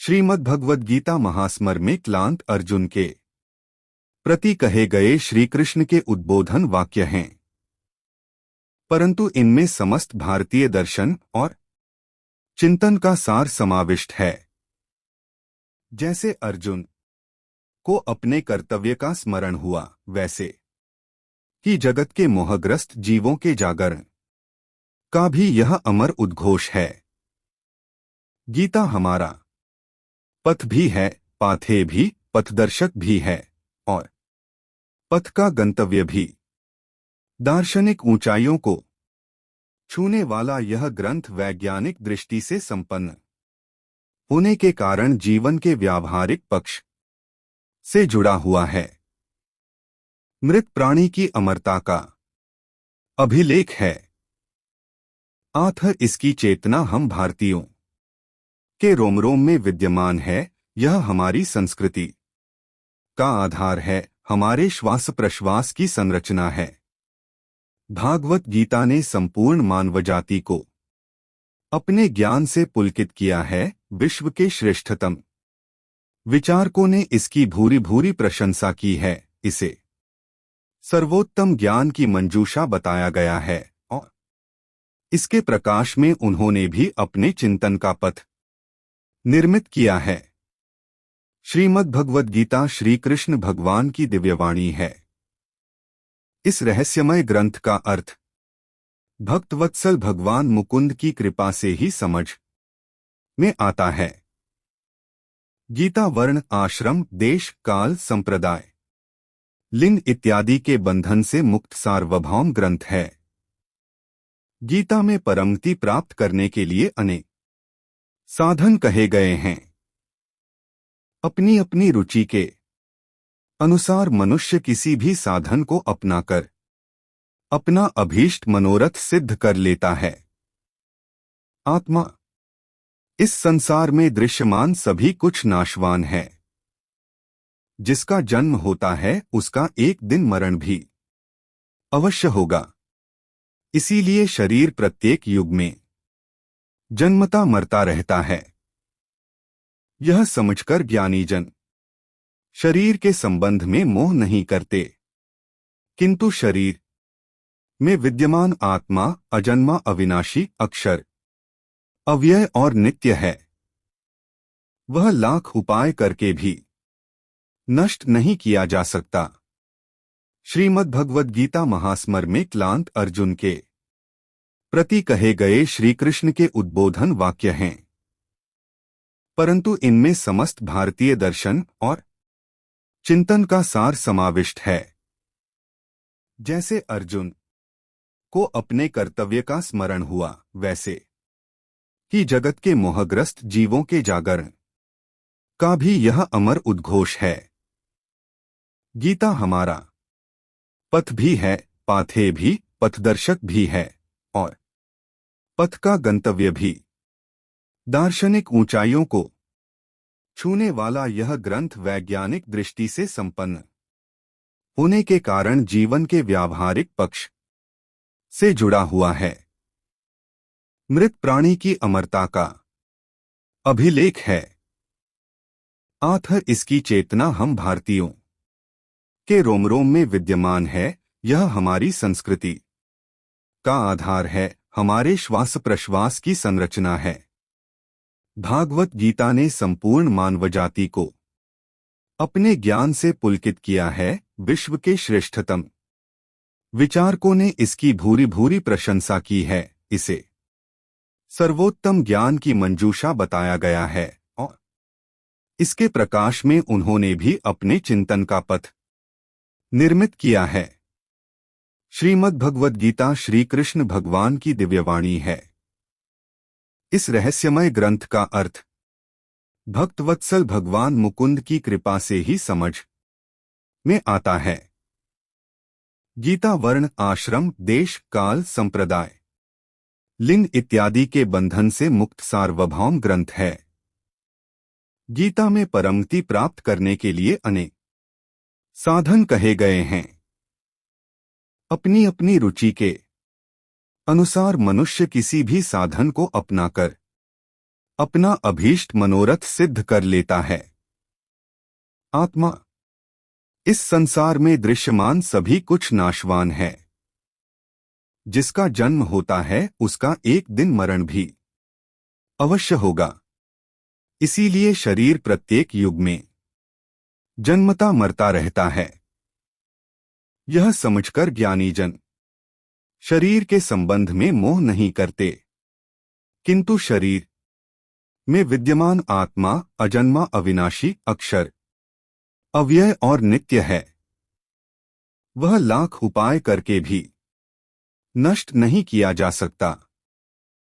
श्रीमद् भगवद गीता महास्मर में क्लांत अर्जुन के प्रति कहे गए श्री कृष्ण के उद्बोधन वाक्य हैं, परंतु इनमें समस्त भारतीय दर्शन और चिंतन का सार समाविष्ट है। जैसे अर्जुन को अपने कर्तव्य का स्मरण हुआ, वैसे ही जगत के मोहग्रस्त जीवों के जागरण का भी यह अमर उद्घोष है। गीता हमारा पथ भी है, पाथे भी, पथदर्शक भी है और पथ का गंतव्य भी। दार्शनिक ऊंचाइयों को छूने वाला यह ग्रंथ वैज्ञानिक दृष्टि से संपन्न होने के कारण जीवन के व्यावहारिक पक्ष से जुड़ा हुआ है। मृत प्राणी की अमरता का अभिलेख है। आथर इसकी चेतना हम भारतीयों के रोम रोम में विद्यमान है। यह हमारी संस्कृति का आधार है, हमारे श्वास प्रश्वास की संरचना है। भागवत गीता ने संपूर्ण मानवजाति को अपने ज्ञान से पुलकित किया है। विश्व के श्रेष्ठतम विचारकों ने इसकी भूरी भूरी प्रशंसा की है। इसे सर्वोत्तम ज्ञान की मंजूषा बताया गया है और इसके प्रकाश में उन्होंने भी अपने चिंतन का पथ निर्मित किया है। श्रीमद् भगवद गीता श्री कृष्ण भगवान की दिव्यवाणी है। इस रहस्यमय ग्रंथ का अर्थ भक्तवत्सल भगवान मुकुंद की कृपा से ही समझ में आता है। गीता वर्ण, आश्रम, देश, काल, संप्रदाय, लिंग इत्यादि के बंधन से मुक्त सार्वभौम ग्रंथ है। गीता में परमगति प्राप्त करने के लिए अनेक साधन कहे गए हैं। अपनी अपनी रुचि के अनुसार मनुष्य किसी भी साधन को अपनाकर अपना अभीष्ट मनोरथ सिद्ध कर लेता है। आत्मा इस संसार में दृश्यमान सभी कुछ नाशवान है। जिसका जन्म होता है उसका एक दिन मरण भी अवश्य होगा। इसीलिए शरीर प्रत्येक युग में जन्मता मरता रहता है। यह समझकर ज्ञानी जन शरीर के संबंध में मोह नहीं करते, किंतु शरीर में विद्यमान आत्मा अजन्मा, अविनाशी, अक्षर, अव्यय और नित्य है। वह लाख उपाय करके भी नष्ट नहीं किया जा सकता। श्रीमद् भगवद गीता महास्मर में क्लांत अर्जुन के प्रति कहे गए श्री कृष्ण के उद्बोधन वाक्य हैं, परंतु इनमें समस्त भारतीय दर्शन और चिंतन का सार समाविष्ट है। जैसे अर्जुन को अपने कर्तव्य का स्मरण हुआ, वैसे ही जगत के मोहग्रस्त जीवों के जागरण का भी यह अमर उद्घोष है। गीता हमारा पथ भी है, पाथे भी, पथदर्शक भी है और पथ का गंतव्य भी। दार्शनिक ऊंचाइयों को छूने वाला यह ग्रंथ वैज्ञानिक दृष्टि से संपन्न होने के कारण जीवन के व्यावहारिक पक्ष से जुड़ा हुआ है। मृत प्राणी की अमरता का अभिलेख है। आथर इसकी चेतना हम भारतीयों के रोम रोम में विद्यमान है। यह हमारी संस्कृति का आधार है, हमारे श्वास प्रश्वास की संरचना है। भागवत गीता ने संपूर्ण मानवजाति को अपने ज्ञान से पुलकित किया है। विश्व के श्रेष्ठतम विचारकों ने इसकी भूरी भूरी प्रशंसा की है। इसे सर्वोत्तम ज्ञान की मंजूषा बताया गया है और इसके प्रकाश में उन्होंने भी अपने चिंतन का पथ निर्मित किया है। श्रीमद् भगवद गीता श्री कृष्ण भगवान की दिव्यवाणी है। इस रहस्यमय ग्रंथ का अर्थ भक्तवत्सल भगवान मुकुंद की कृपा से ही समझ में आता है। गीता वर्ण, आश्रम, देश, काल, संप्रदाय, लिंग इत्यादि के बंधन से मुक्त सार्वभौम ग्रंथ है। गीता में परमगति प्राप्त करने के लिए अनेक साधन कहे गए हैं। अपनी अपनी रुचि के अनुसार मनुष्य किसी भी साधन को अपनाकर अपना अभीष्ट मनोरथ सिद्ध कर लेता है। आत्मा। इस संसार में दृश्यमान सभी कुछ नाशवान है। जिसका जन्म होता है उसका एक दिन मरण भी अवश्य होगा। इसीलिए शरीर प्रत्येक युग में जन्मता मरता रहता है। यह समझकर ज्ञानी जन शरीर के संबंध में मोह नहीं करते, किंतु शरीर में विद्यमान आत्मा अजन्मा, अविनाशी, अक्षर, अव्यय और नित्य है। वह लाख उपाय करके भी नष्ट नहीं किया जा सकता।